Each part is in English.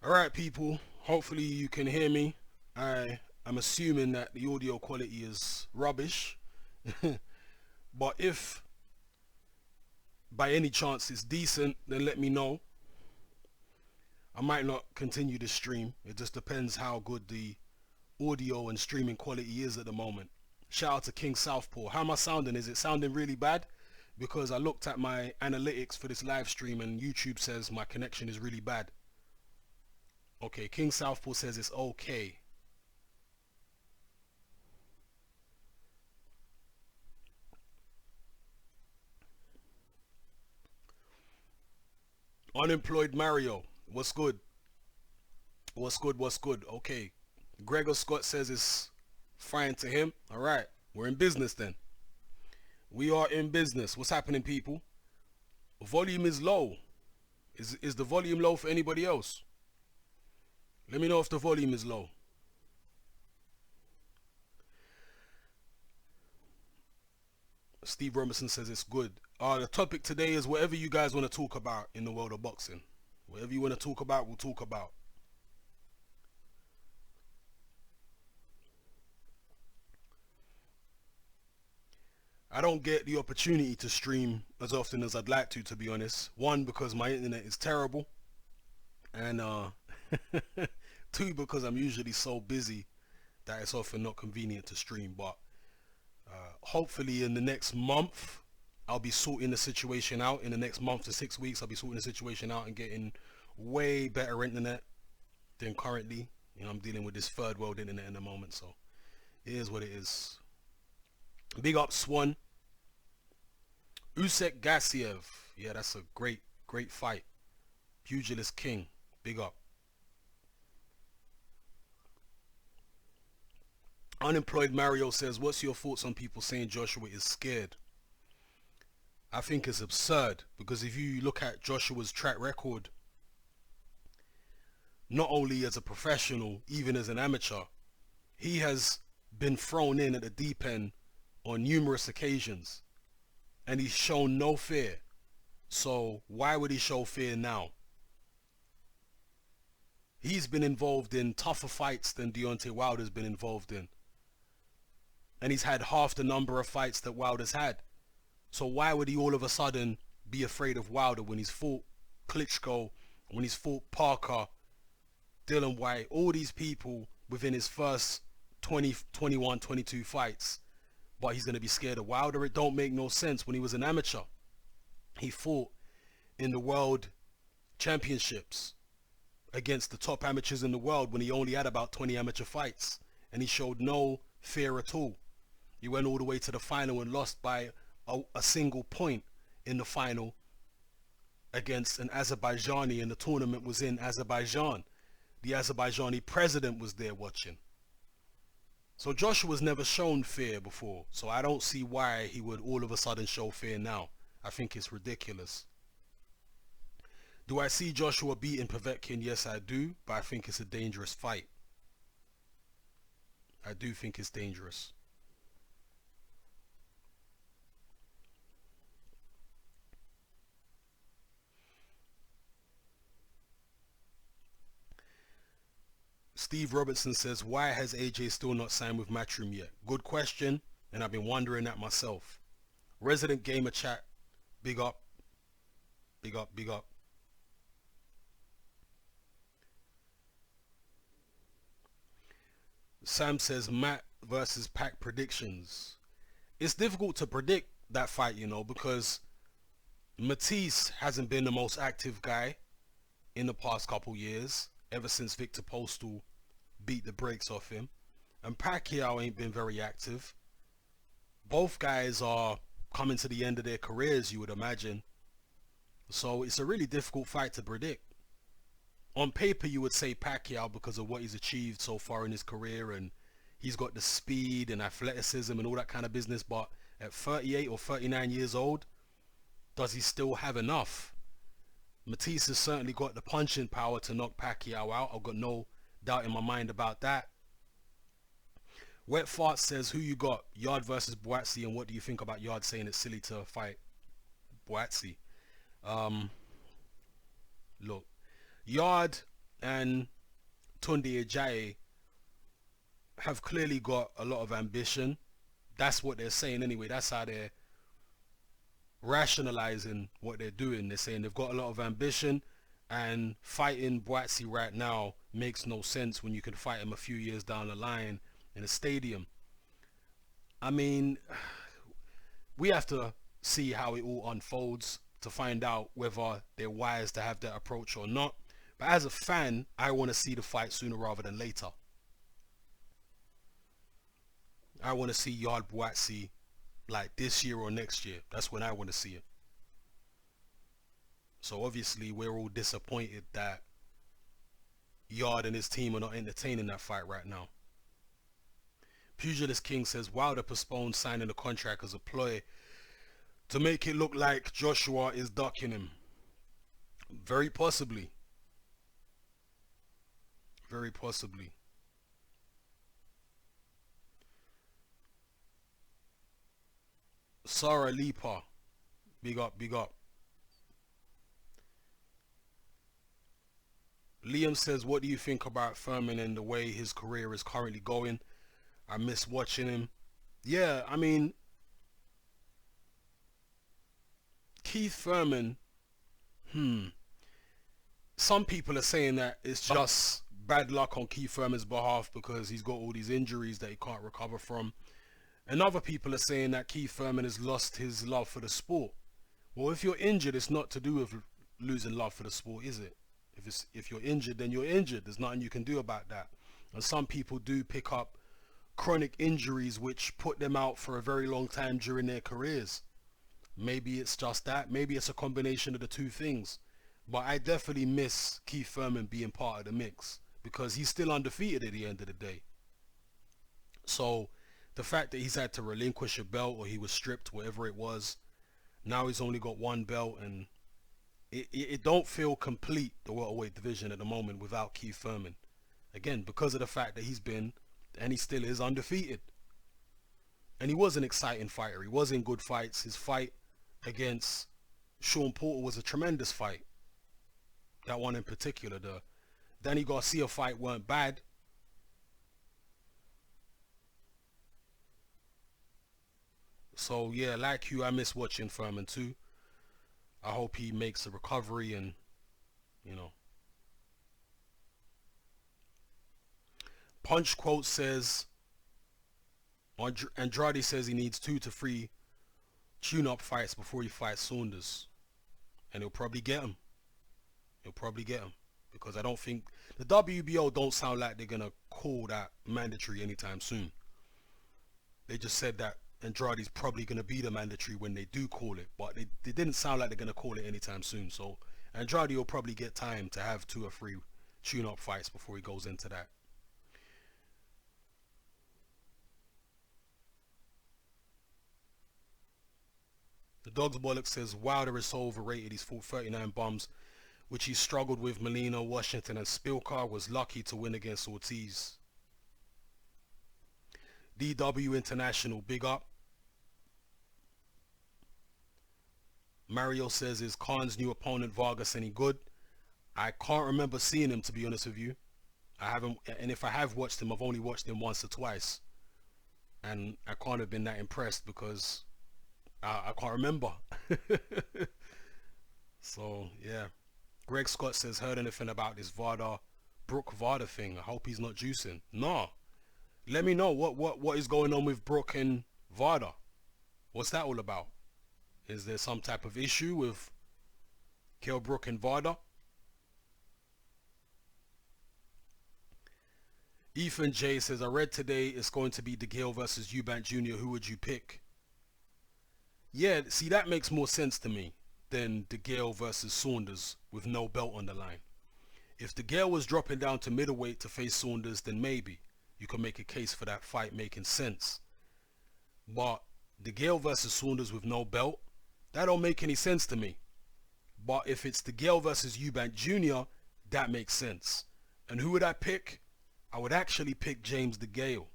Alright people, hopefully you can hear me. I am assuming that the audio quality is rubbish. But if by any chance it's decent, then let me know. I might not continue the stream. It just depends how good the audio and streaming quality is at the moment. Shout out to King Southpaw. How am I sounding? Is it sounding really bad? Because I looked at my analytics for this live stream and YouTube says my connection is really bad. Okay, King Southpaw says it's okay. Unemployed Mario, what's good? What's good? What's good? Okay. Gregor Scott says it's fine to him. Alright, we're in business then. We are in business. What's happening, people? Volume is low. Is the volume low for anybody else? Let me know if the volume is low. Steve Robinson says it's good. The topic today is whatever you guys want to talk about in the world of boxing. Whatever you want to talk about, we'll talk about. I don't get the opportunity to stream as often as I'd like to be honest. One, because my internet is terrible. And two, because I'm usually so busy that it's often not convenient to stream. But hopefully in the next month, I'll be sorting the situation out. In the next month to 6 weeks, I'll be sorting the situation out and getting way better internet than currently. You know, I'm dealing with this third world internet in the moment, so it is what it is. Big up Swan. Usyk Gassiev. Yeah, that's a great fight. Pugilist King. Big up. Unemployed Mario says, what's your thoughts on people saying Joshua is scared? I think it's absurd, because if you look at Joshua's track record, not only as a professional, even as an amateur, he has been thrown in at the deep end on numerous occasions, and he's shown no fear. So why would he show fear now? He's been involved in tougher fights than Deontay Wilder's been involved in, and he's had half the number of fights that Wilder's had. So why would he all of a sudden be afraid of Wilder when he's fought Klitschko, when he's fought Parker, Dylan White, all these people within his first 20, 21, 22 fights? But he's going to be scared of Wilder? It don't make no sense. When he was an amateur, he fought in the world championships against the top amateurs in the world when he only had about 20 amateur fights, and he showed no fear at all. He went all the way to the final and lost by a single point in the final against an Azerbaijani, and the tournament was in Azerbaijan. The Azerbaijani president was there watching. So Joshua's never shown fear before, so I don't see why he would all of a sudden show fear now. I think it's ridiculous. Do I see Joshua beating Povetkin? Yes, I do, but I think it's a dangerous fight. I do think it's dangerous. Steve Robertson says, why has AJ still not signed with Matchroom yet? Good question, and I've been wondering that myself. Resident Gamer Chat, big up. Big up, big up. Sam says, Matt versus Pac predictions. It's difficult to predict that fight, you know, because Matisse hasn't been the most active guy in the past couple years, ever since Victor Postal beat the brakes off him. And Pacquiao ain't been very active. Both guys are coming to the end of their careers, you would imagine. So it's a really difficult fight to predict. On paper, you would say Pacquiao because of what he's achieved so far in his career, and he's got the speed and athleticism and all that kind of business. But at 38 or 39 years old, does he still have enough? Matisse has certainly got the punching power to knock Pacquiao out. I've got no doubt in my mind about that. Wet Fart says, who you got, Yard versus Boatsi, and what do you think about Yard saying it's silly to fight Boatsi? Look, Yard and Tunde Ajayi have clearly got a lot of ambition. That's what they're saying anyway. That's how they're rationalizing what they're doing. They're saying they've got a lot of ambition, and fighting Boatsy right now makes no sense when you can fight him a few years down the line in a stadium. I mean, we have to see how it all unfolds to find out whether they're wise to have that approach or not. But as a fan, I want to see the fight sooner rather than later. I want to see Yard Boatsy like this year or next year. That's when I want to see it. So obviously we're all disappointed that Yard and his team are not entertaining that fight right now. Pugilist King says Wilder postponed signing the contract as a ploy to make it look like Joshua is ducking him. Very possibly. Very possibly. Sarah Lipa, big up, big up. Liam says, what do you think about Furman and the way his career is currently going? I miss watching him. Yeah, I mean, Keith Furman, some people are saying that it's just bad luck on Keith Furman's behalf because he's got all these injuries that he can't recover from. And other people are saying that Keith Furman has lost his love for the sport. Well, if you're injured, it's not to do with losing love for the sport, is it? If you're injured, then you're injured. There's nothing you can do about that. And some people do pick up chronic injuries which put them out for a very long time during their careers. Maybe it's just that. Maybe it's a combination of the two things. But I definitely miss Keith Furman being part of the mix because he's still undefeated at the end of the day. So the fact that he's had to relinquish a belt, or he was stripped, whatever it was, now he's only got one belt, and it don't feel complete, the welterweight division at the moment, without Keith Furman. Again, because of the fact that he's been, and he still is, undefeated. And he was an exciting fighter. He was in good fights. His fight against Sean Porter was a tremendous fight. That one in particular. The Danny Garcia fight weren't bad. So yeah, like you, I miss watching Furman too. I hope he makes a recovery, and you know. Punch quote says, Andrade says he needs 2 to 3 tune-up fights before he fights Saunders, and he'll probably get him. He'll probably get him because I don't think the WBO don't sound like they're gonna call that mandatory anytime soon. They just said that Andrade's probably going to be the mandatory when they do call it, but they didn't sound like they're going to call it anytime soon. So Andrade will probably get time to have 2 or 3 tune-up fights before he goes into that. The Dog's Bollock says Wilder is so overrated. He's fought 39 bums, which he struggled with Molina, Washington, and Spilka. Was lucky to win against Ortiz. DW International, big up. Mario says, is Khan's new opponent Vargas any good? I can't remember seeing him, to be honest with you. I haven't, and if I have watched him, I've only watched him once or twice, and I can't have been that impressed because I can't remember. So yeah. Greg Scott says, heard anything about this Brook Varda thing? I hope he's not juicing. No. Let me know what is going on with Brook and Varda. What's that all about? Is there some type of issue with Kell Brook and Varda? Ethan J says, I read today it's going to be DeGale versus Eubank Jr. Who would you pick? Yeah, see, that makes more sense to me than DeGale versus Saunders with no belt on the line. If DeGale was dropping down to middleweight to face Saunders, then maybe you can make a case for that fight making sense. But DeGale versus Saunders with no belt, that don't make any sense to me. But if it's DeGale versus Eubank Jr., that makes sense. And who would I pick? I would actually pick James DeGale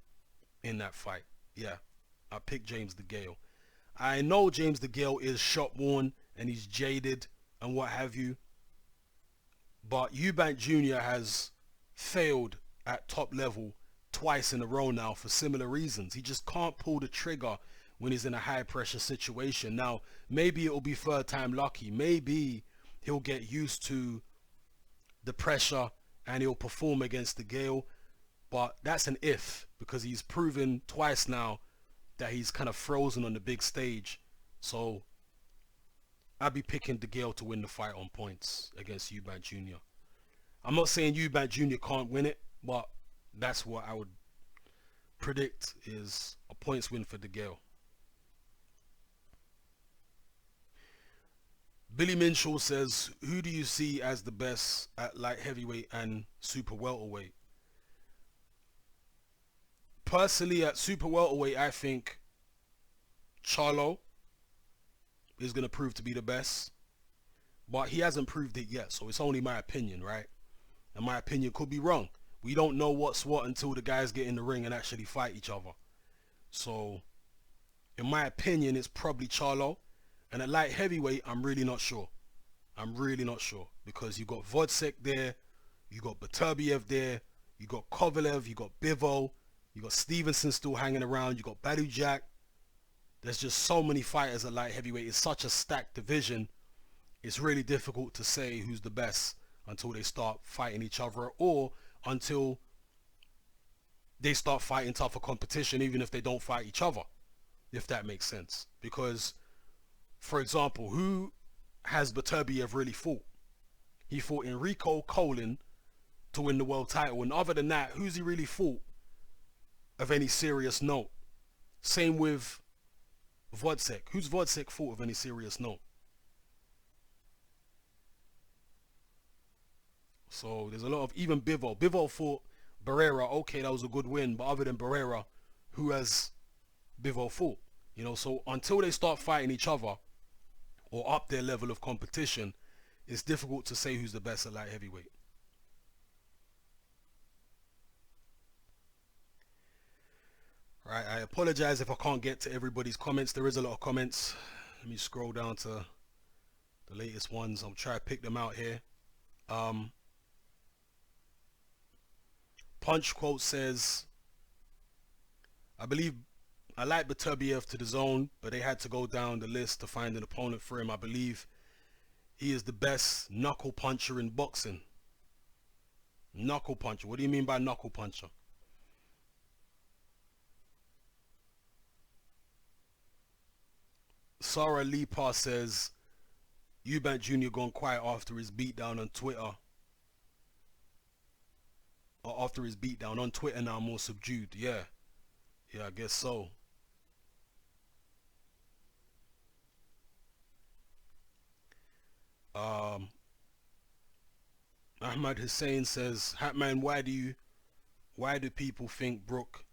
in that fight. Yeah, I pick James DeGale. I know James DeGale is shot worn and he's jaded and what have you. But Eubank Jr. has failed at top level twice in a row now for similar reasons. He just can't pull the trigger when he's in a high pressure situation. Now, maybe it'll be third time lucky. Maybe he'll get used to the pressure and he'll perform against the Gale. But that's an if, because he's proven twice now that he's kind of frozen on the big stage. So I'd be picking the Gale to win the fight on points against Eubank Jr. I'm not saying Eubank Jr. can't win it, but that's what I would predict is a points win for the Gale. Billy Minshaw says, who do you see as the best at light heavyweight and super welterweight? Personally, at super welterweight, I think Charlo is going to prove to be the best. But he hasn't proved it yet, so it's only my opinion, right? And my opinion could be wrong. We don't know what's what until the guys get in the ring and actually fight each other. So, in my opinion, it's probably Charlo. And at light heavyweight, I'm really not sure. I'm really not sure. Because you got Vodcek there, you got Beterbiev there, you got Kovalev, you got Bivol, you got Stevenson still hanging around, you got Badujak. There's just so many fighters at light heavyweight. It's such a stacked division. It's really difficult to say who's the best until they start fighting each other, or until they start fighting tougher competition, even if they don't fight each other, if that makes sense. Because, for example, who has Beterbiev really fought? He fought Enrico Colin to win the world title, and other than that, who's he really fought of any serious note? Same with Vodcek. Who's Vodcek fought of any serious note? So there's a lot of, even Bivol. Bivol fought Barrera. Okay, that was a good win, but other than Barrera, who has Bivol fought? You know, so until they start fighting each other or up their level of competition, it's difficult to say who's the best at light heavyweight. Right, I apologize if I can't get to everybody's comments. There is a lot of comments. Let me scroll down to the latest ones. I'll try to pick them out here. Punch Quote says, I believe I like Beterbiev to the zone, but they had to go down the list to find an opponent for him. I believe he is the best knuckle puncher in boxing. Knuckle puncher. What do you mean by knuckle puncher? Sarah Lepa says, Eubank Jr. gone quiet after his beatdown on Twitter. Or after his beatdown on Twitter, now more subdued. Yeah, I guess so. Ahmad Hussein says, Hatman, why do people think Brook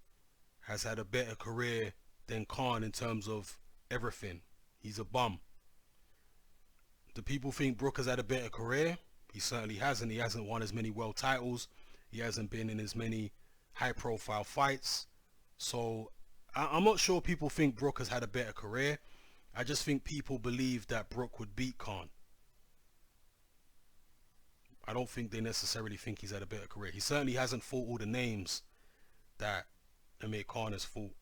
has had a better career than Khan in terms of everything? He's a bum. Do people think Brook has had a better career? He certainly hasn't. He hasn't won as many world titles. He hasn't been in as many high-profile fights. So I'm not sure people think Brook has had a better career. I just think people believe that Brook would beat Khan. I don't think they necessarily think he's had a better career. He certainly hasn't fought all the names that Amir Khan has fought.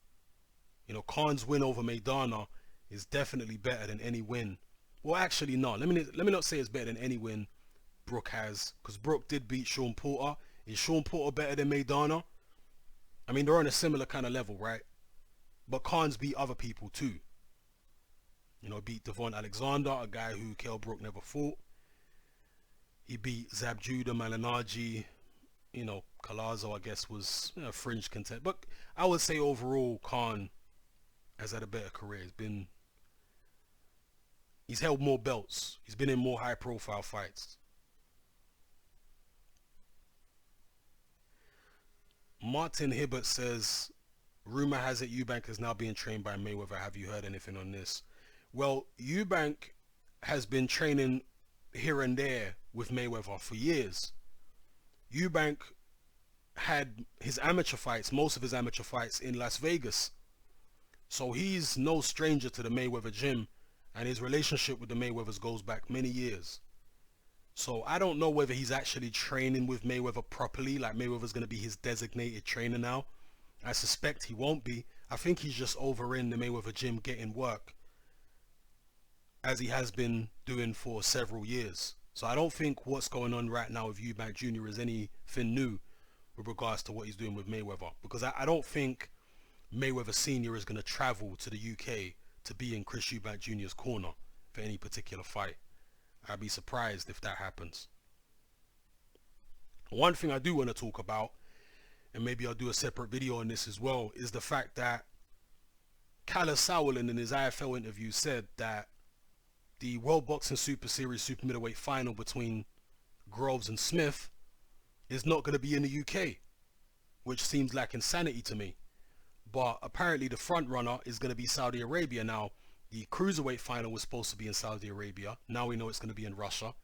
You know, Khan's win over Maidana is definitely better than any win. Well, actually, no. Let me not say it's better than any win Brook has, because Brook did beat Sean Porter. Is Sean Porter better than Maidana? I mean, they're on a similar kind of level, right? But Khan's beat other people too. You know, beat Devon Alexander, a guy who Kell Brook never fought. He beat Zabjuda Malinaji. You know, Collazo, I guess, was a fringe contender. But I would say overall, Khan has had a better career. He's held more belts. He's been in more high-profile fights. Martin Hibbert says, rumor has it Eubank is now being trained by Mayweather. Have you heard anything on this? Well, Eubank has been training here and there with Mayweather for years. Eubank had his amateur fights, most of his amateur fights, in Las Vegas. So he's no stranger to the Mayweather gym, and his relationship with the Mayweathers goes back many years. So I don't know whether he's actually training with Mayweather properly, like Mayweather's going to be his designated trainer now. I suspect he won't be. I think he's just over in the Mayweather gym getting work, as he has been doing for several years. So I don't think what's going on right now with Eubank Jr. is anything new with regards to what he's doing with Mayweather. Because I don't think Mayweather Sr. is going to travel to the UK to be in Chris Eubank Jr.'s corner for any particular fight. I'd be surprised if that happens. One thing I do want to talk about, and maybe I'll do a separate video on this as well, is the fact that Kalle Sauerland in his IFL interview said that the World Boxing Super Series Super Middleweight final between Groves and Smith is not going to be in the UK, which seems like insanity to me. But apparently the front runner is going to be Saudi Arabia. Now, the Cruiserweight final was supposed to be in Saudi Arabia. Now we know it's going to be in Russia.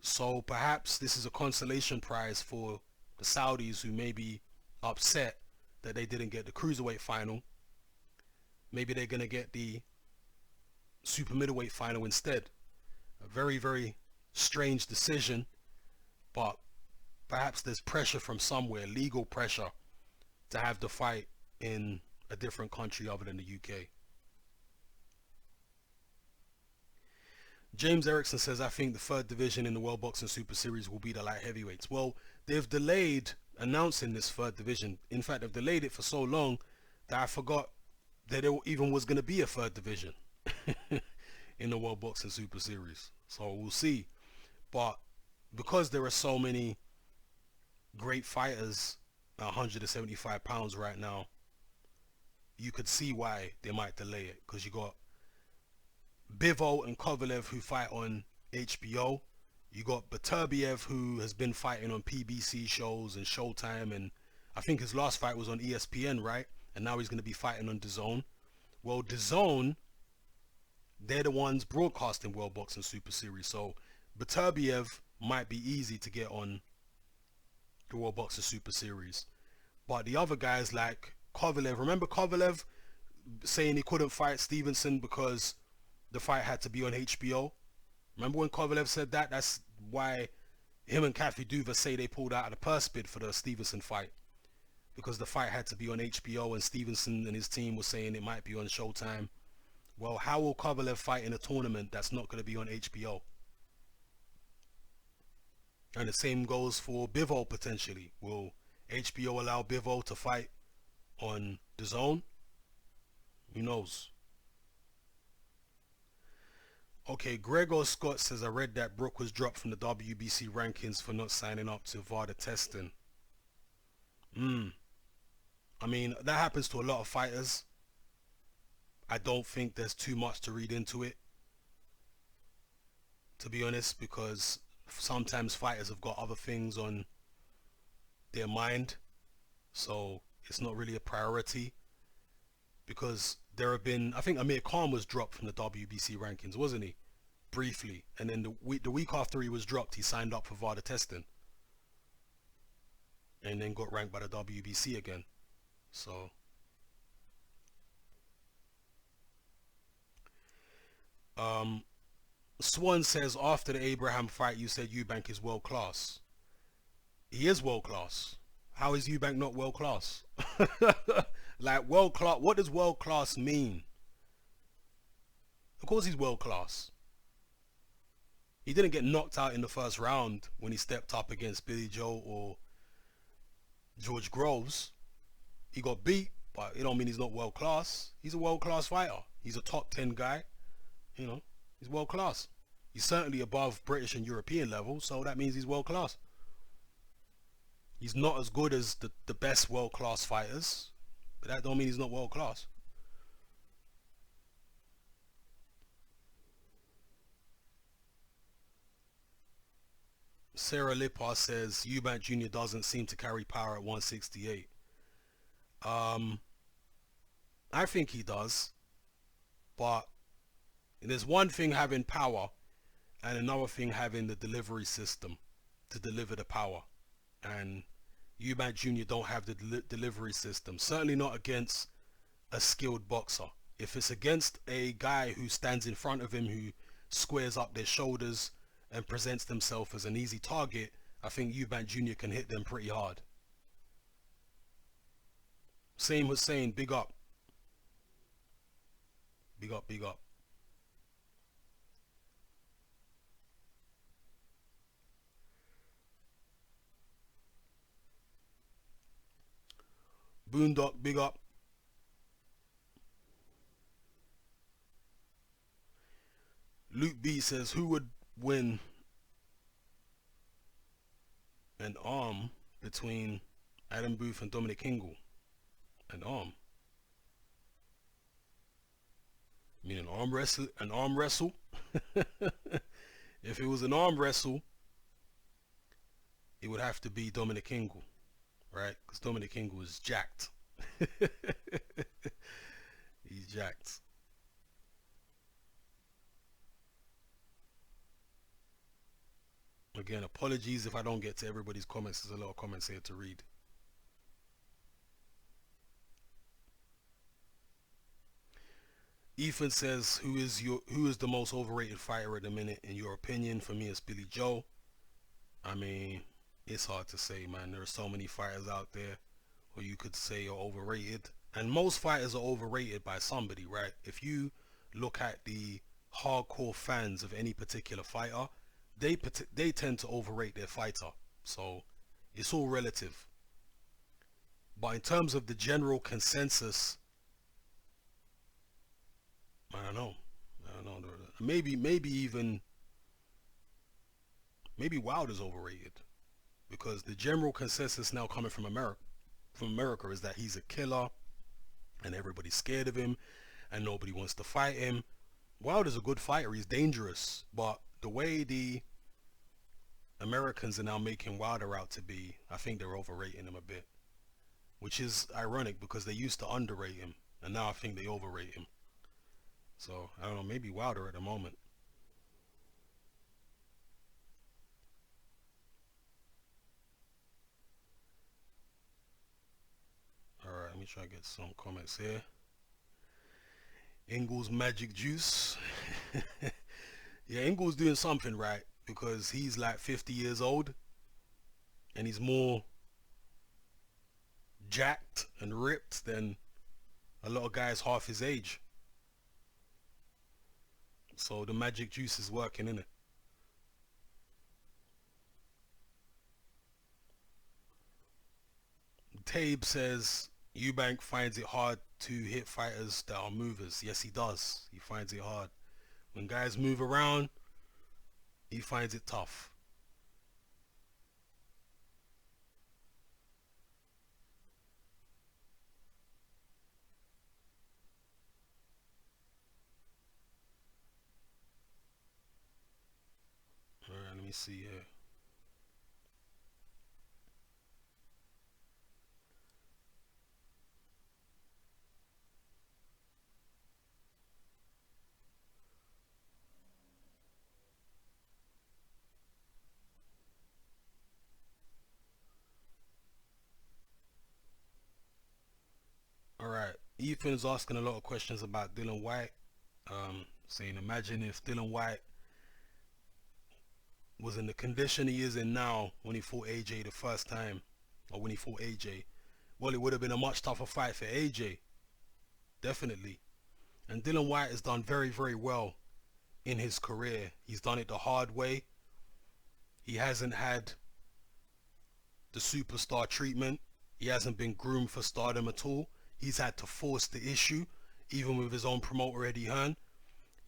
So perhaps this is a consolation prize for the Saudis who may be upset that they didn't get the Cruiserweight final. Maybe they're going to get the Super Middleweight final instead. A very, very strange decision, but perhaps there's pressure from somewhere, legal pressure, to have the fight in a different country other than the UK. James Erickson says, I think the third division in the World Boxing Super Series will be the light heavyweights. Well, they've delayed announcing this third division. In fact, they've delayed it for so long that I forgot that there even was going to be a third division in the World Boxing Super Series. So we'll see. But because there are so many great fighters at 175 pounds right now, you could see why they might delay it. Because you got Bivol and Kovalev who fight on HBO. You got Beterbiev who has been fighting on PBC shows and Showtime, and I think his last fight was on ESPN, right? And now he's going to be fighting on DAZN. Well, DAZN, they're the ones broadcasting World Boxing Super Series, so Beterbiev might be easy to get on the World Boxing Super Series. But the other guys like Kovalev, remember Kovalev saying he couldn't fight Stevenson because the fight had to be on HBO? Remember when Kovalev said that? That's why him and Kathy Duva say they pulled out of the purse bid for the Stevenson fight, because the fight had to be on HBO and Stevenson and his team was saying it might be on Showtime. Well, how will Kovalev fight in a tournament that's not going to be on HBO? And the same goes for Bivol potentially. Will HBO allow Bivol to fight on DAZN? Who knows? Okay, Gregor Scott says, I read that Brook was dropped from the WBC rankings for not signing up to VADA testing. I mean, that happens to a lot of fighters. I don't think there's too much to read into it, to be honest, because sometimes fighters have got other things on their mind, so it's not really a priority. Because there have been, I think Amir Khan was dropped from the WBC rankings, wasn't he? Briefly. And then the week after he was dropped, he signed up for VADA testing. And then got ranked by the WBC again. So. Swan says, after the Abraham fight, you said Eubank is world class. He is world class. How is Eubank not world class? Like, world class, what does world class mean? Of course he's world class. He didn't get knocked out in the first round when he stepped up against Billy Joe or George Groves. He got beat, but it don't mean he's not world class. He's a world class fighter. He's a top 10 guy. You know, he's world class. He's certainly above British and European level, so that means he's world class. He's not as good as the best world class fighters, but that don't mean he's not world class. Sarah Lippar says Eubank Jr. doesn't seem to carry power at 168. I think he does, but there's one thing having power and another thing having the delivery system to deliver the power. And Eubank Jr. don't have the delivery system. Certainly not against a skilled boxer. If it's against a guy who stands in front of him, who squares up their shoulders and presents themselves as an easy target, I think Eubank Jr. can hit them pretty hard. Same was saying, big up. Big up, big up. Boondock, big up. Luke B says, who would win an arm between Adam Booth and Dominic Hingle? An arm? I mean, an arm wrestle? An arm wrestle? If it was an arm wrestle, it would have to be Dominic Hingle, right? Because Dominic Hingle is jacked. He's jacked. Again, apologies if I don't get to everybody's comments. There's a lot of comments here to read. Ethan says, who is the most overrated fighter at the minute in your opinion? For me, it's Billy Joe. I mean, it's hard to say, man. There are so many fighters out there who you could say are overrated, and most fighters are overrated by somebody, right? If you look at the hardcore fans of any particular fighter, they tend to overrate their fighter. So it's all relative. But in terms of the general consensus, I don't know. Maybe Wilder's overrated, because the general consensus now coming from America is that he's a killer and everybody's scared of him and nobody wants to fight him. Wilder's a good fighter. He's dangerous, but the way the Americans are now making Wilder out to be, I think they're overrating him a bit, which is ironic because they used to underrate him and now I think they overrate him. So I don't know, maybe Wilder at the moment. Alright, let me try to get some comments here. Ingle's magic juice. Yeah, Ingle's doing something right, because he's like 50 years old and he's more jacked and ripped than a lot of guys half his age. So the magic juice is working, innit? Tabe says Eubank finds it hard to hit fighters that are movers. Yes, he does. He finds it hard. When guys move around, he finds it tough. Alright, let me see here. Alright, Ethan's asking a lot of questions about Dylan White. Saying, imagine if Dylan White was in the condition he is in now when he fought AJ the first time, or when he fought AJ. Well, it would have been a much tougher fight for AJ, definitely. And Dylan White has done very, very well in his career. He's done it the hard way. He hasn't had the superstar treatment. He hasn't been groomed for stardom at all. He's had to force the issue, even with his own promoter Eddie Hearn.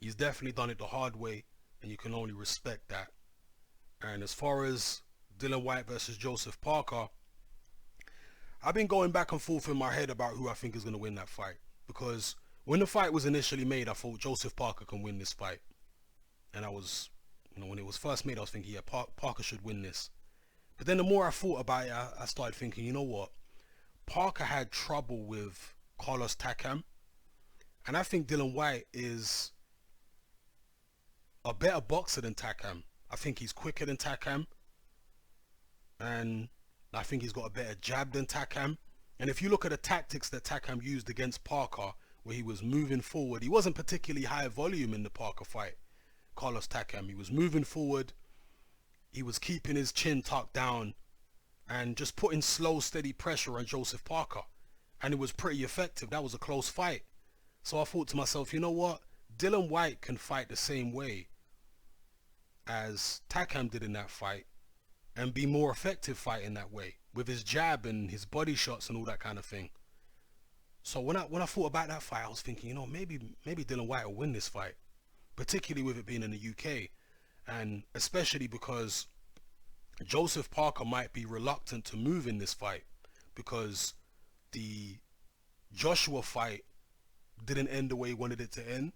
He's definitely done it the hard way, and you can only respect that. And as far as Dylan White versus Joseph Parker, I've been going back and forth in my head about who I think is going to win that fight. Because when the fight was initially made, I thought Joseph Parker can win this fight. And I was, when it was first made, I was thinking, yeah, Parker should win this. But then the more I thought about it, I started thinking, you know what? Parker had trouble with Carlos Takam. And I think Dylan White is a better boxer than Takam. I think he's quicker than Takam. And I think he's got a better jab than Takam. And if you look at the tactics that Takam used against Parker, where he was moving forward, he wasn't particularly high volume in the Parker fight, Carlos Takam. He was moving forward, he was keeping his chin tucked down and just putting slow, steady pressure on Joseph Parker. And it was pretty effective. That was a close fight. So I thought to myself, you know what? Dylan White can fight the same way as Takam did in that fight and be more effective fighting that way with his jab and his body shots and all that kind of thing. So when I thought about that fight, I was thinking, you know, maybe Dylan White will win this fight, particularly with it being in the UK, and especially because Joseph Parker might be reluctant to move in this fight because the Joshua fight didn't end the way he wanted it to end.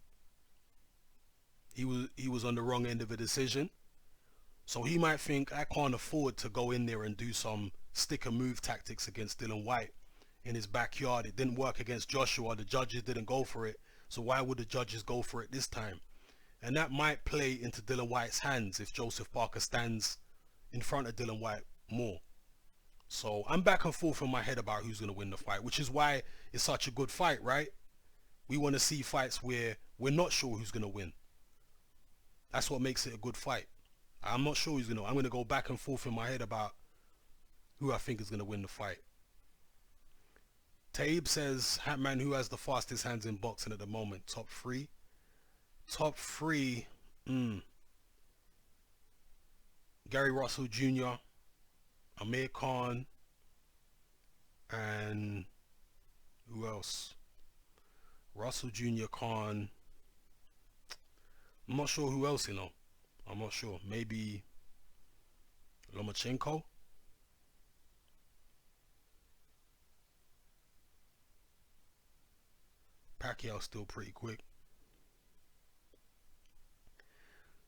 He was on the wrong end of a decision. So he might think, I can't afford to go in there and do some stick and move tactics against Dylan White in his backyard. It didn't work against Joshua. The judges didn't go for it. So why would the judges go for it this time? And that might play into Dylan White's hands if Joseph Parker stands in front of Dylan White more. So I'm back and forth in my head about who's going to win the fight, which is why it's such a good fight, right? We want to see fights where we're not sure who's going to win. That's what makes it a good fight. I'm not sure who's going to. I'm going to go back and forth in my head about who I think is going to win the fight. Taib says, Hatman, who has the fastest hands in boxing at the moment? Top three? Top three. Gary Russell Jr., Amir Khan, and who else? Russell Jr., Khan. I'm not sure who else, you know. I'm not sure. Maybe Lomachenko? Pacquiao's still pretty quick.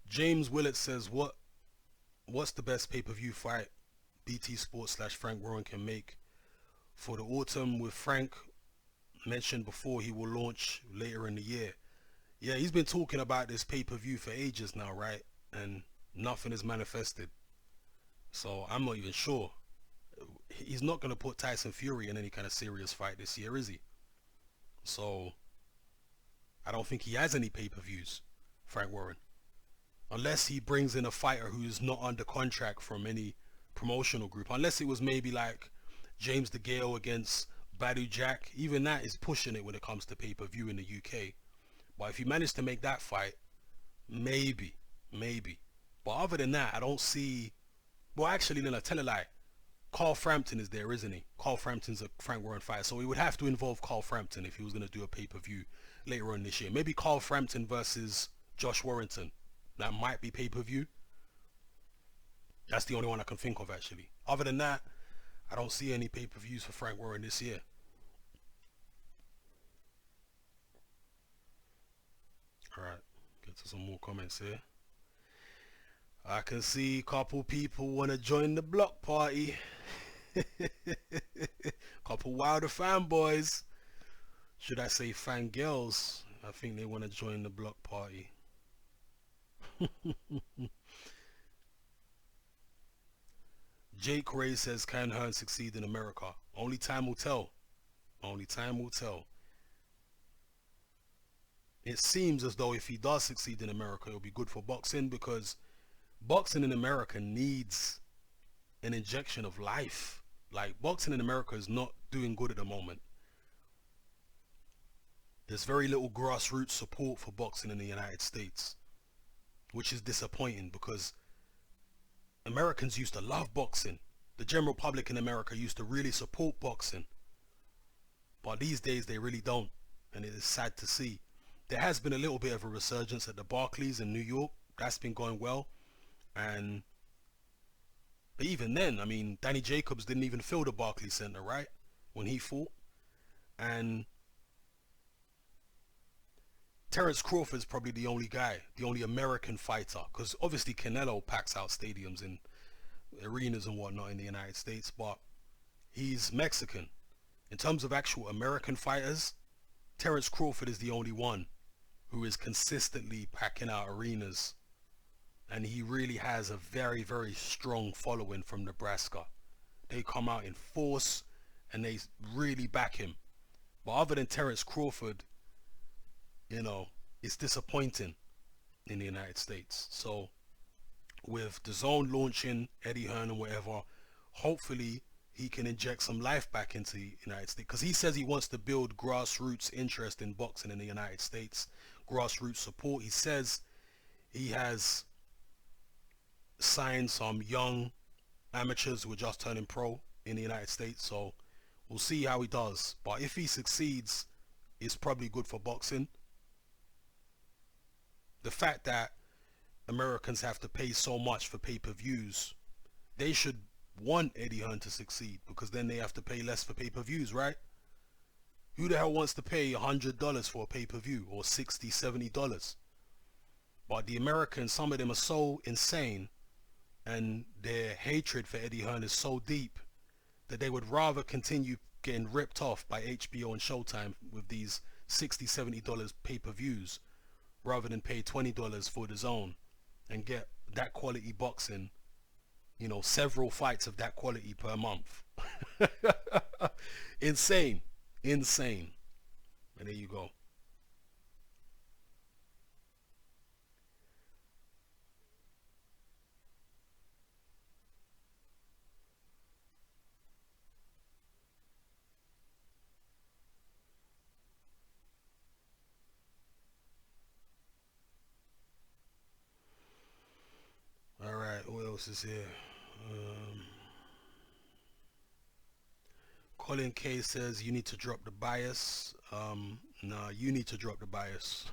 James Willett says, what's the best pay-per-view fight BT Sports / Frank Warren can make for the autumn? With Frank mentioned before, he will launch later in the year. Yeah, he's been talking about this pay-per-view for ages now, right? And nothing is manifested. So I'm not even sure. He's not going to put Tyson Fury in any kind of serious fight this year, is he? So I don't think he has any pay-per-views, Frank Warren. Unless he brings in a fighter who's not under contract from any promotional group. Unless it was maybe like James DeGale against Badu Jack. Even that is pushing it when it comes to pay-per-view in the UK. But if you manage to make that fight, maybe. But other than that, I don't see... Well, actually, no, tell a lie. Carl Frampton is there, isn't he? Carl Frampton's a Frank Warren fighter. So he would have to involve Carl Frampton if he was going to do a pay-per-view later on this year. Maybe Carl Frampton versus Josh Warrington. That might be pay-per-view. That's the only one I can think of, actually. Other than that, I don't see any pay-per-views for Frank Warren this year. Alright, get to some more comments here. I can see a couple people want to join the block party. Couple Wilder fanboys. Should I say fangirls? I think they want to join the block party. Jake Ray says, can Hearn succeed in America? Only time will tell. Only time will tell. It seems as though if he does succeed in America, it'll be good for boxing, because boxing in America needs an injection of life. Like, boxing in America is not doing good at the moment. There's very little grassroots support for boxing in the United States, which is disappointing, because Americans used to love boxing. The general public in America used to really support boxing. But these days they really don't, and it is sad to see. There has been a little bit of a resurgence at the Barclays in New York. That's been going well. But even then, I mean, Danny Jacobs didn't even fill the Barclays Center, right? When he fought. And Terence Crawford's probably the only guy, the only American fighter, because obviously Canelo packs out stadiums and arenas and whatnot in the United States, but he's Mexican. In terms of actual American fighters, Terence Crawford is the only one who is consistently packing out arenas, and he really has a very, very strong following from Nebraska. They come out in force and they really back him. But other than Terence Crawford, you know, it's disappointing in the United States. So with the zone launching Eddie Hearn and whatever, hopefully he can inject some life back into the United States, because he says he wants to build grassroots interest in boxing in the United States, grassroots support. He says he has signed some young amateurs who are just turning pro in the United States, so we'll see how he does. But if he succeeds, it's probably good for boxing. The fact that Americans have to pay so much for pay-per-views, they should want Eddie Hearn to succeed, because then they have to pay less for pay-per-views, right? Who the hell wants to pay $100 for a pay-per-view, or $60, $70? But the Americans, some of them are so insane, and their hatred for Eddie Hearn is so deep, that they would rather continue getting ripped off by HBO and Showtime with these $60, $70 pay-per-views, rather than pay $20 for the zone and get that quality boxing, several fights of that quality per month. Insane. Insane. And there you go. All right, what else is here? Um, Colin K says you need to drop the bias. Nah, you need to drop the bias.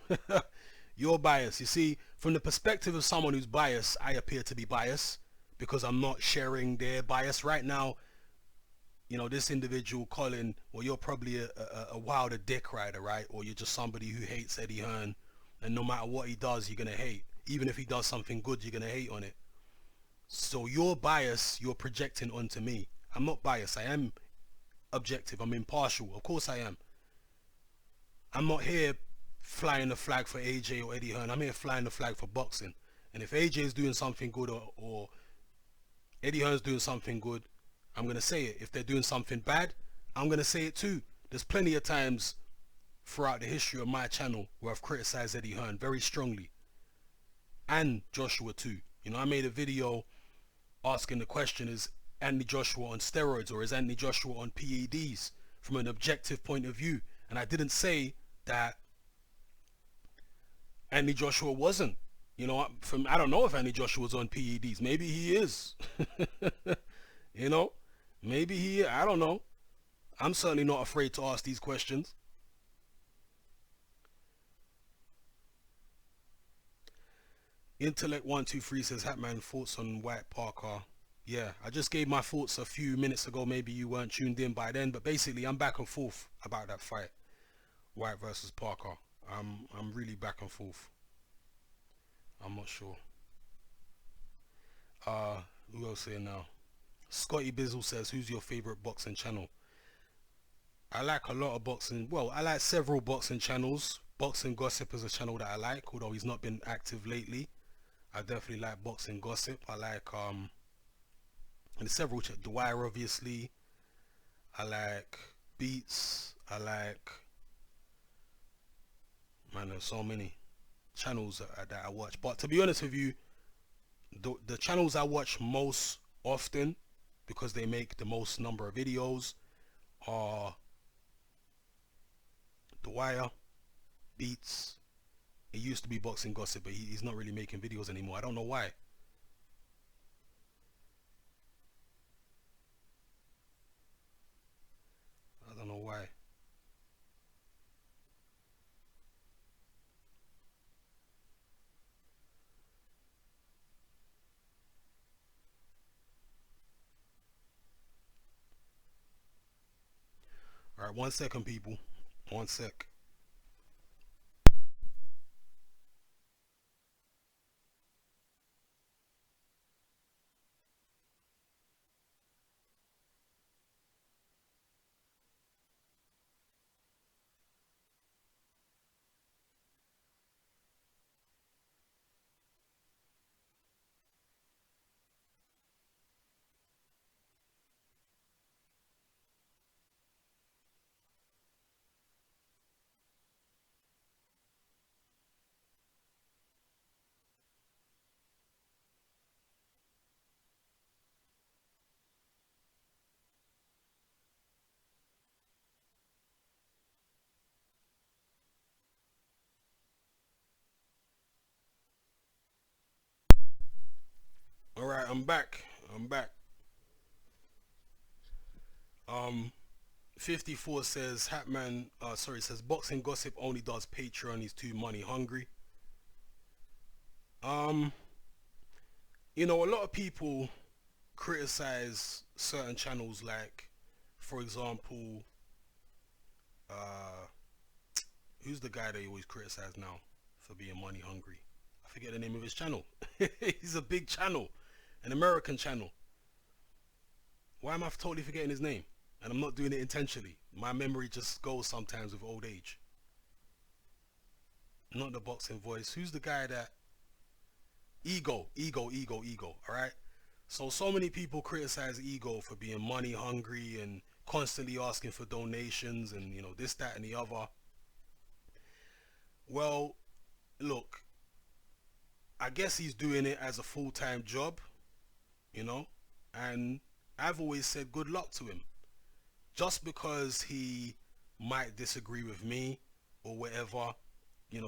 You're biased. You see, from the perspective of someone who's biased, I appear to be biased because I'm not sharing their bias right now. This individual, Colin, well, you're probably a wilder dick rider, right? Or you're just somebody who hates Eddie Hearn, and no matter what he does, you're gonna hate. Even if he does something good, you're gonna hate on it. So your bias, you're projecting onto me. I'm not biased. I am objective. I'm impartial. Of course I am. I'm not here flying the flag for AJ or Eddie Hearn. I'm here flying the flag for boxing. And if AJ is doing something good, or Eddie Hearn's doing something good, I'm going to say it. If they're doing something bad, I'm going to say it too. There's plenty of times throughout the history of my channel where I've criticized Eddie Hearn very strongly. And Joshua too. I made a video asking the question, is Anthony Joshua on steroids, or is Anthony Joshua on PEDs, from an objective point of view? And I didn't say that Anthony Joshua wasn't. I don't know if Anthony Joshua was on PEDs. Maybe he is. Maybe he, I don't know. I'm certainly not afraid to ask these questions. Intellect123 says, Hatman, thoughts on White Parker? Yeah, I just gave my thoughts a few minutes ago. Maybe you weren't tuned in by then, but basically I'm back and forth about that fight, White versus Parker. I'm really back and forth. I'm not sure. Who else here now? Scotty Bizzle says, who's your favorite boxing channel? I like a lot of boxing. Well, I like several boxing channels. Boxing Gossip is a channel that I like, although he's not been active lately. I definitely like Boxing Gossip. I like and several Dwyer, obviously. I like Beats. I like, man, there's so many channels that I watch. But to be honest with you, the channels I watch most often, because they make the most number of videos, are Dwyer, Beats. It used to be Boxing Gossip, but he's not really making videos anymore. I don't know why. I don't know why. All right, 1 second, people. 1 sec. All right, I'm back. I'm back. Um, 54 says Hatman. Says boxing gossip only does Patreon. He's too money hungry. Um, a lot of people criticize certain channels, like, for example, uh, who's the guy they always criticize now for being money hungry? I forget the name of his channel. He's a big channel, an American channel. Why am I totally forgetting his name? And I'm not doing it intentionally. My memory just goes sometimes with old age. Not the boxing voice. Who's the guy that... Ego. Alright? So many people criticize Ego for being money hungry and constantly asking for donations and, this, that, and the other. Well, look, I guess he's doing it as a full-time job, and I've always said good luck to him. Just because he might disagree with me or whatever,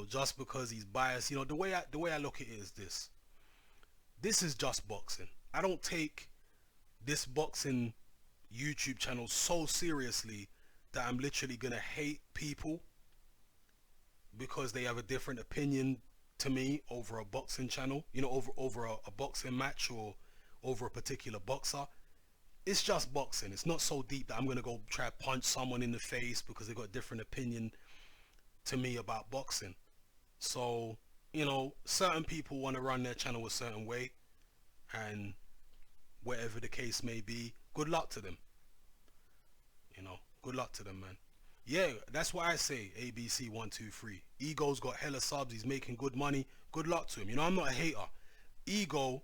just because he's biased, the way I look at it is this. This is just boxing. I don't take this boxing YouTube channel so seriously that I'm literally gonna hate people because they have a different opinion to me over a boxing channel, over a boxing match or over a particular boxer. It's just boxing. It's not so deep that I'm gonna go try to punch someone in the face because they got a different opinion to me about boxing. So, certain people want to run their channel a certain way, and whatever the case may be, good luck to them. Good luck to them, man. Yeah, that's why I say ABC123. Ego's got hella subs. He's making good money. Good luck to him. I'm not a hater. Ego,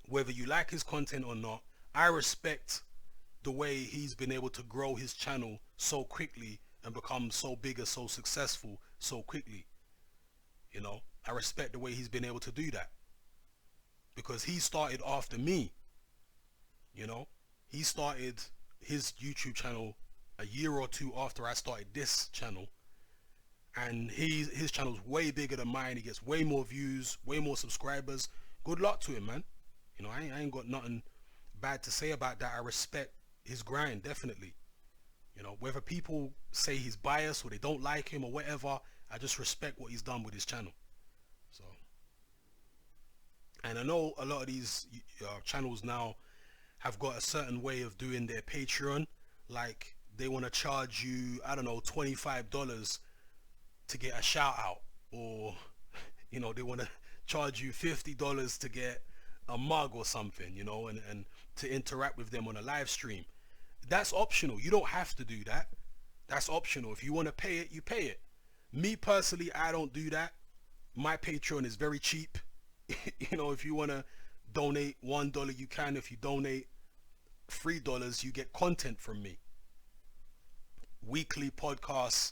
whether you like his content or not, I respect the way he's been able to grow his channel so quickly and become so big and so successful so quickly. I respect the way he's been able to do that because he started after me. He started his YouTube channel a year or two after I started this channel, and his channel's way bigger than mine. He gets way more views, way more subscribers. Good luck to him, man. I ain't got nothing bad to say about that. I respect his grind, definitely. Whether people say he's biased or they don't like him or whatever, I just respect what he's done with his channel. So, and I know a lot of these channels now have got a certain way of doing their Patreon. Like, they want to charge you, I don't know, $25 to get a shout out, or they want to charge you $50 to get a mug or something, and to interact with them on a live stream. That's optional. You don't have to do that. That's optional. If you want to pay it, you pay it. Me personally, I don't do that. My Patreon is very cheap. If you want to donate $1, you can. If you donate $3, you get content from me. Weekly podcasts,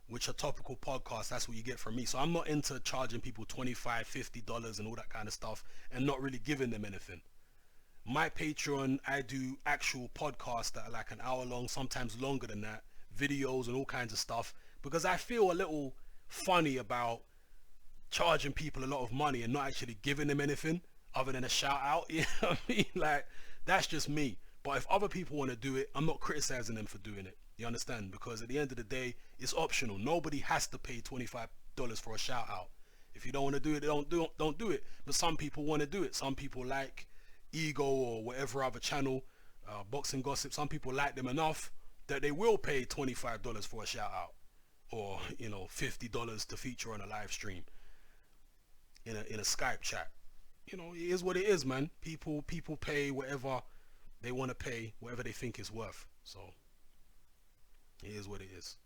which are topical podcasts, that's what you get from me. So I'm not into charging people $25, $50 and all that kind of stuff and not really giving them anything. My Patreon, I do actual podcasts that are like an hour long, sometimes longer than that, videos and all kinds of stuff, because I feel a little funny about charging people a lot of money and not actually giving them anything other than a shout out. You know what I mean? Like, that's just me. But if other people want to do it, I'm not criticizing them for doing it. You understand? Because at the end of the day, it's optional. Nobody has to pay $25 for a shout out. If you don't want to do it, don't do it. But some people want to do it. Some people like Ego or whatever other channel, Boxing Gossip. Some people like them enough that they will pay $25 for a shout out, or $50 to feature on a live stream in a Skype chat. It is what it is, man. People pay whatever they want to pay, whatever they think is worth. So it is what it is.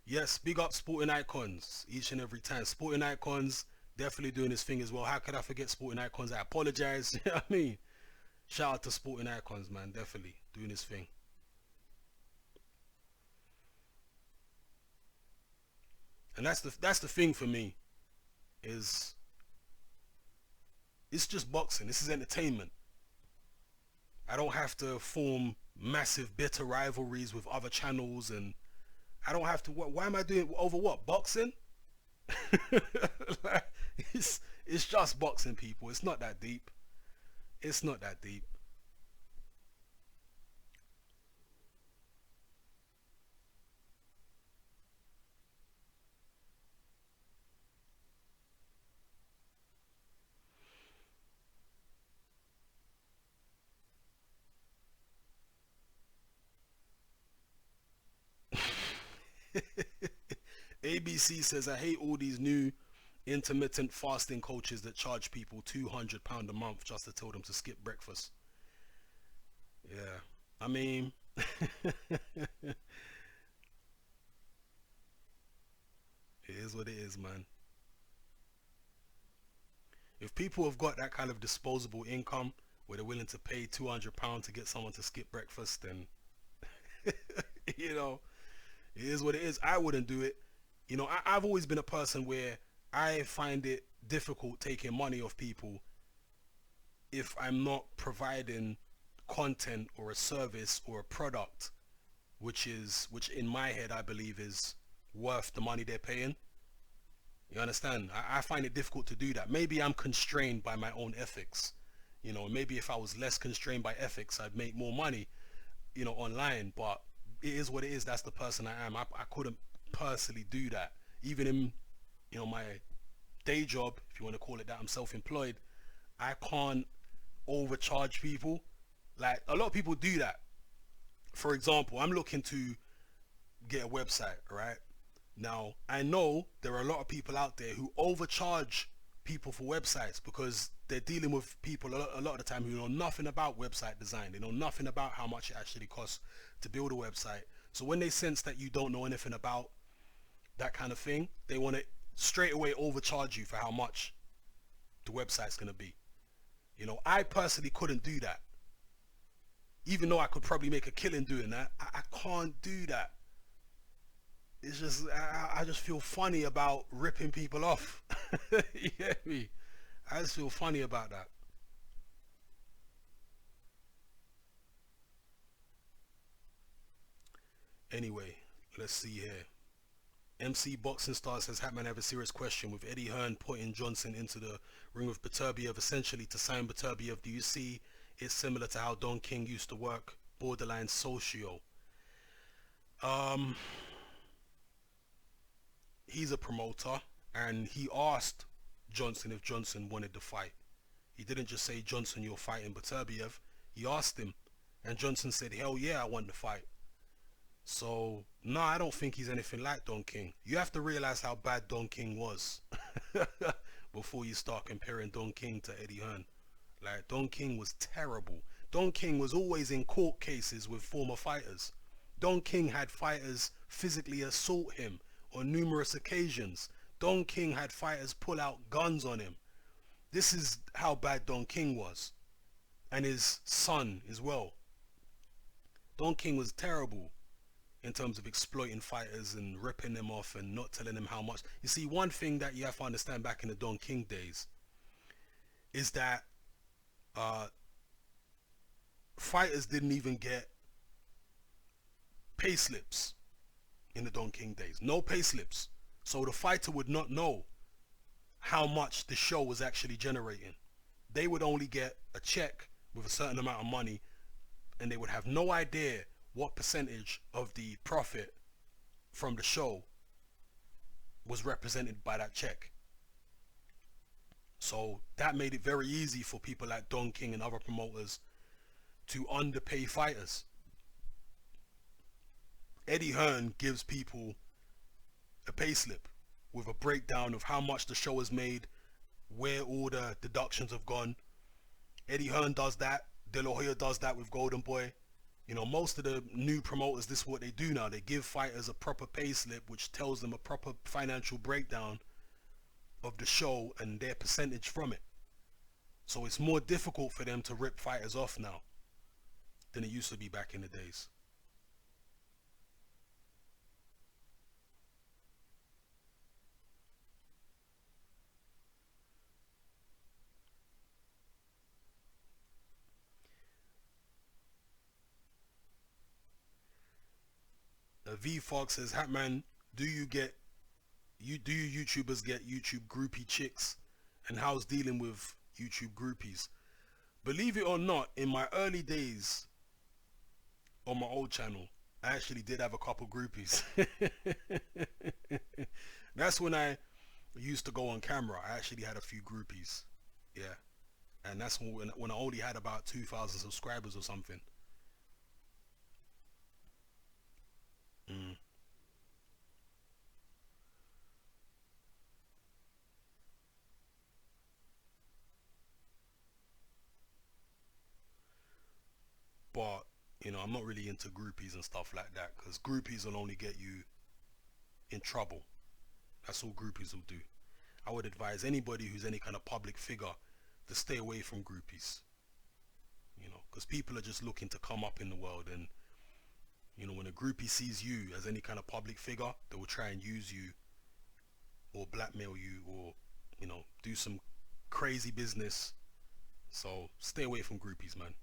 Yes, big up Sporting Icons each and every time. Sporting Icons definitely doing his thing as well. How could I forget Sporting Icons? I apologize. You know what I mean? Shout out to Sporting Icons, man. Definitely doing his thing. And that's the thing for me, is it's just boxing. This is entertainment. I don't have to form massive bitter rivalries with other channels, and I don't have to. Why am I doing over what? Boxing? It's just boxing, people. It's not that deep. It's not that deep. ABC says, I hate all these new intermittent fasting coaches that charge people £200 a month just to tell them to skip breakfast. Yeah. I mean, it is what it is, man. If people have got that kind of disposable income where they're willing to pay £200 to get someone to skip breakfast, then, you know, it is what it is. I wouldn't do it. I've always been a person where I find it difficult taking money off people if I'm not providing content or a service or a product which in my head I believe is worth the money they're paying. You understand? I find it difficult to do that. Maybe I'm constrained by my own ethics. Maybe if I was less constrained by ethics, I'd make more money, online. But it is what it is. That's the person I am. I couldn't personally do that. Even in, my day job, if you want to call it that, I'm self-employed. I can't overcharge people. Like, a lot of people do that. For example, I'm looking to get a website, right? Now, I know there are a lot of people out there who overcharge people for websites because they're dealing with people a lot of the time who know nothing about website design. They know nothing about how much it actually costs to build a website. So when they sense that you don't know anything about that kind of thing, they want to straight away overcharge you for how much the website's going to be. I personally couldn't do that. Even though I could probably make a killing doing that, I can't do that. It's just, I just feel funny about ripping people off. You get me? I just feel funny about that. Anyway, let's see here. MC Boxing Star says, Hatman, have a serious question. With Eddie Hearn putting Johnson into the ring with Beterbiev essentially to sign Beterbiev, do you see it's similar to how Don King used to work, borderline socio? Um, he's a promoter, and he asked Johnson if Johnson wanted the fight. He didn't just say, Johnson, you're fighting Beterbiev. He asked him, and Johnson said, hell yeah, I want the fight. So, no, I don't think he's anything like Don King. You have to realize how bad Don King was before you start comparing Don King to Eddie Hearn. Like, Don King was terrible. Don King was always in court cases with former fighters. Don King had fighters physically assault him on numerous occasions. Don King had fighters pull out guns on him. This is how bad Don King was. And his son as well. Don King was terrible in terms of exploiting fighters and ripping them off and not telling them how much. You see, one thing that you have to understand back in the Don King days is that fighters didn't even get pay slips in the Don King days. No pay slips. So the fighter would not know how much the show was actually generating. They would only get a check with a certain amount of money, and they would have no idea what percentage of the profit from the show was represented by that check. So that made it very easy for people like Don King and other promoters to underpay fighters. Eddie Hearn gives people a payslip with a breakdown of how much the show has made, where all the deductions have gone. Eddie Hearn does that. De La Hoya does that with Golden Boy. Most of the new promoters, this is what they do now. They give fighters a proper payslip which tells them a proper financial breakdown of the show and their percentage from it. So it's more difficult for them to rip fighters off now than it used to be back in the days. V Fox says, Hatman, do you YouTubers get YouTube groupie chicks and how's dealing with YouTube groupies. Believe it or not, in my early days on my old channel, I actually did have a couple groupies. That's when I used to go on camera. I actually had a few groupies. Yeah. And that's when I only had about 2,000 subscribers or something. Mm. But, I'm not really into groupies and stuff like that, because groupies will only get you in trouble. That's all groupies will do. I would advise anybody who's any kind of public figure to stay away from groupies. Because people are just looking to come up in the world, and when a groupie sees you as any kind of public figure, they will try and use you or blackmail you, or do some crazy business. So stay away from groupies, man.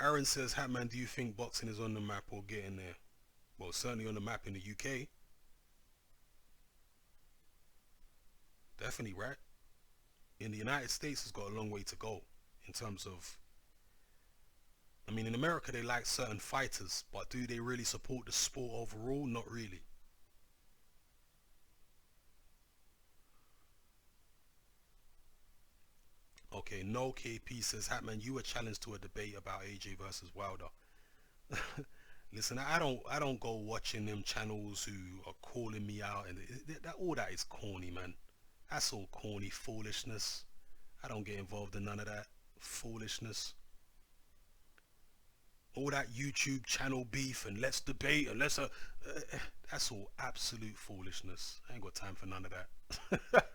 Aaron says, Hatman, do you think boxing is on the map or getting there? Well, certainly on the map in the UK. Definitely, right? In the United States, it's got a long way to go in terms of, in America, they like certain fighters, but do they really support the sport overall? Not really. Okay, no KP says, Hatman, you were challenged to a debate about AJ versus Wilder. Listen, I don't go watching them channels who are calling me out, and all that is corny, man. That's all corny foolishness. I don't get involved in none of that foolishness. All that YouTube channel beef and let's debate and that's all absolute foolishness. I ain't got time for none of that.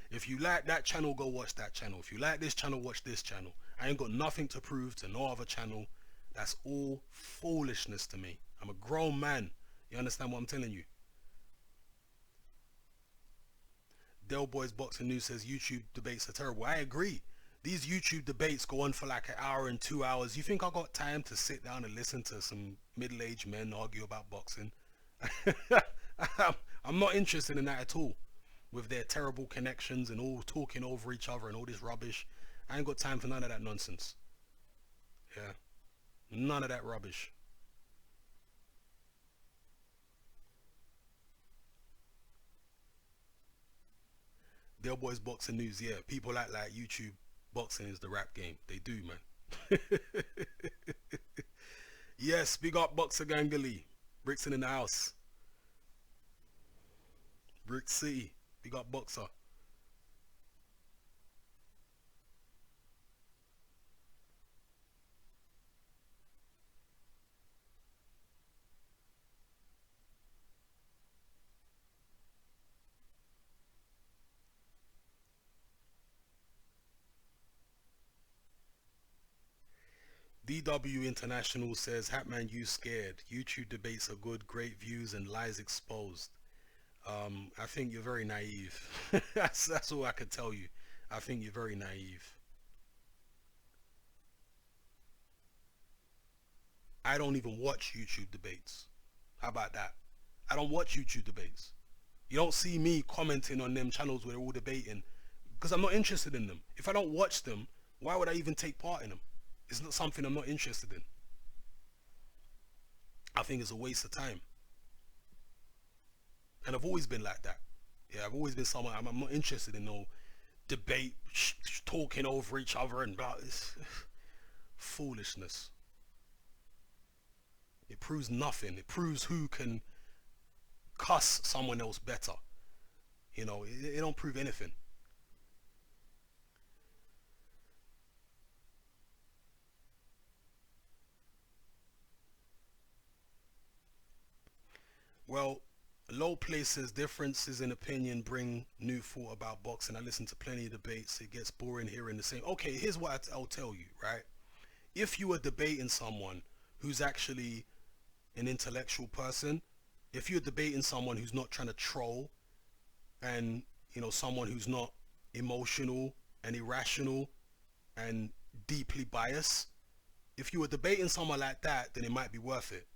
If you like that channel, go watch that channel. If you like this channel, watch this channel. I ain't got nothing to prove to no other channel. That's all foolishness to me. I'm a grown man. You understand what I'm telling you? Del Boys Boxing News says YouTube debates are terrible. I agree. These YouTube debates go on for like an hour and 2 hours. You think I got time to sit down and listen to some middle-aged men argue about boxing? I'm not interested in that at all. With their terrible connections and all talking over each other and all this rubbish. I ain't got time for none of that nonsense. Yeah. None of that rubbish. Del Boys Boxing News, yeah. People act like YouTube boxing is the rap game. They do, man. Yes, big up Boxer Gangali. Brixton in the house. Brick City. Big up Boxer. DW International says, Hatman, you scared. YouTube debates are good, great views and lies exposed. I think you're very naive. That's all I can tell you. I think you're very naive. I don't even watch YouTube debates. How about that? I don't watch YouTube debates. You don't see me commenting on them channels where they're all debating because I'm not interested in them. If I don't watch them, why would I even take part in them? It's not something I'm not interested in. I think it's a waste of time. And I've always been like that. Yeah, I've always been someone, I'm not interested in no debate, talking over each other and blah. It's foolishness. It proves nothing. It proves who can cuss someone else better. It don't prove anything. Well, low places, differences in opinion bring new thought about boxing. I listen to plenty of debates. It gets boring hearing the same. Okay, here's what I'll tell you, right? If you are debating someone who's actually an intellectual person, if you're debating someone who's not trying to troll, and someone who's not emotional and irrational and deeply biased, if you were debating someone like that, then it might be worth it.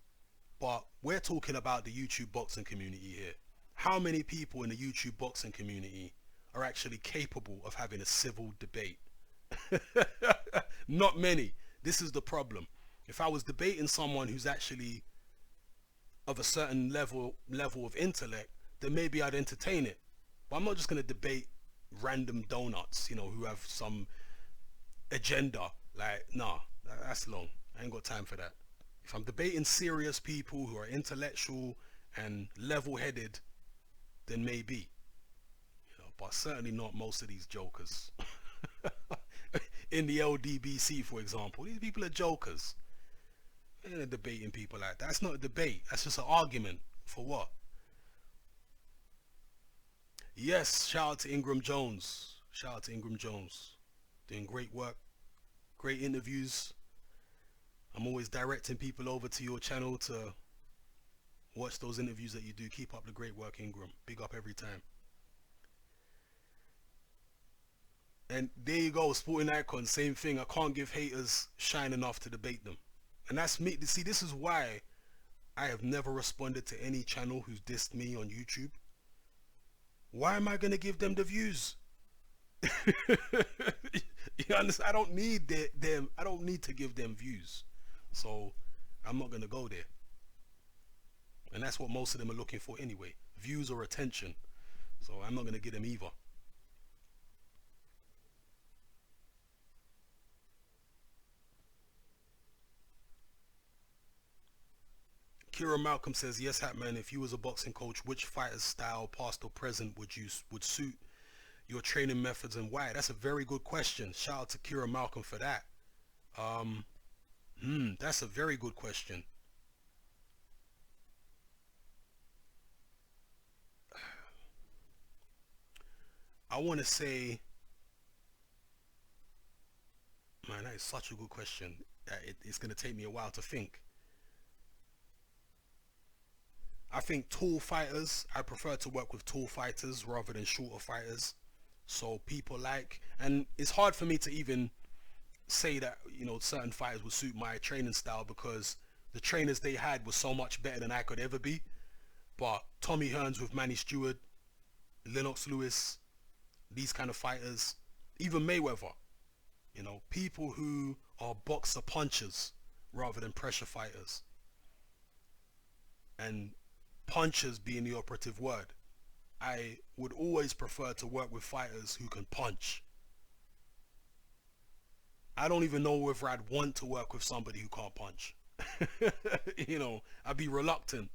But we're talking about the YouTube boxing community here. How many people in the YouTube boxing community are actually capable of having a civil debate? Not many. This is the problem. If I was debating someone who's actually of a certain level of intellect, then maybe I'd entertain it. But I'm not just going to debate random donuts, you know, who have some agenda. Like, nah, that's long. I ain't got time for that. If I'm debating serious people who are intellectual and level-headed, then maybe, you know, but certainly not most of these jokers. In the LDBC, for example, these people are jokers. They're not debating people like that. That's not a debate. That's just an argument. For what? Yes, shout out to Ingram Jones. Shout out to Ingram Jones. Doing great work. Great interviews. I'm always directing people over to your channel to watch those interviews that you do. Keep up the great work, Ingram. Big up every time. And there you go, Sporting Icon, same thing. I can't give haters shine enough to debate them. And that's me. See, this is why I have never responded to any channel who's dissed me on YouTube. Why am I going to give them the views? You understand? I don't need them. I don't need to give them views. So I'm not going to go there. And that's what most of them are looking for anyway. Views or attention. So I'm not going to give them either. Kira Malcolm says, yes, Hatman, if you was a boxing coach, which fighter's style, past or present, would suit your training methods and why? That's a very good question. Shout out to Kira Malcolm for that. That's a very good question. I want to say, man, that is such a good question. It's going to take me a while to think. I think tall fighters, I prefer to work with tall fighters rather than shorter fighters. So people like, and it's hard for me to even say that, you know, certain fighters would suit my training style because the trainers they had was so much better than I could ever be. But Tommy Hearns with Manny Stewart, Lennox Lewis, these kind of fighters, even Mayweather, you know, people who are boxer punchers rather than pressure fighters. And punchers being the operative word. I would always prefer to work with fighters who can punch. I don't even know whether I'd want to work with somebody who can't punch. You know, I'd be reluctant.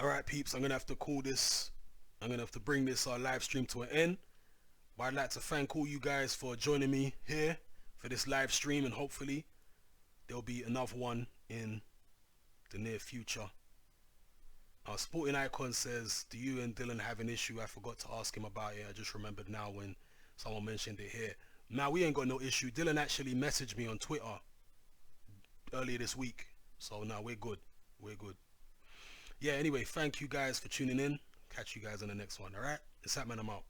Alright peeps, I'm going to have to call this, I'm going to have to bring this live stream to an end. But I'd like to thank all you guys for joining me here for this live stream, and hopefully there'll be another one in the near future. Our Sporting Icon says, do you and Dylan have an issue? I forgot to ask him about it. I just remembered now when someone mentioned it here. Now, we ain't got no issue. Dylan actually messaged me on Twitter earlier this week. So now we're good. We're good. Yeah, anyway, thank you guys for tuning in. Catch you guys on the next one, alright? It's Hatman, I'm out.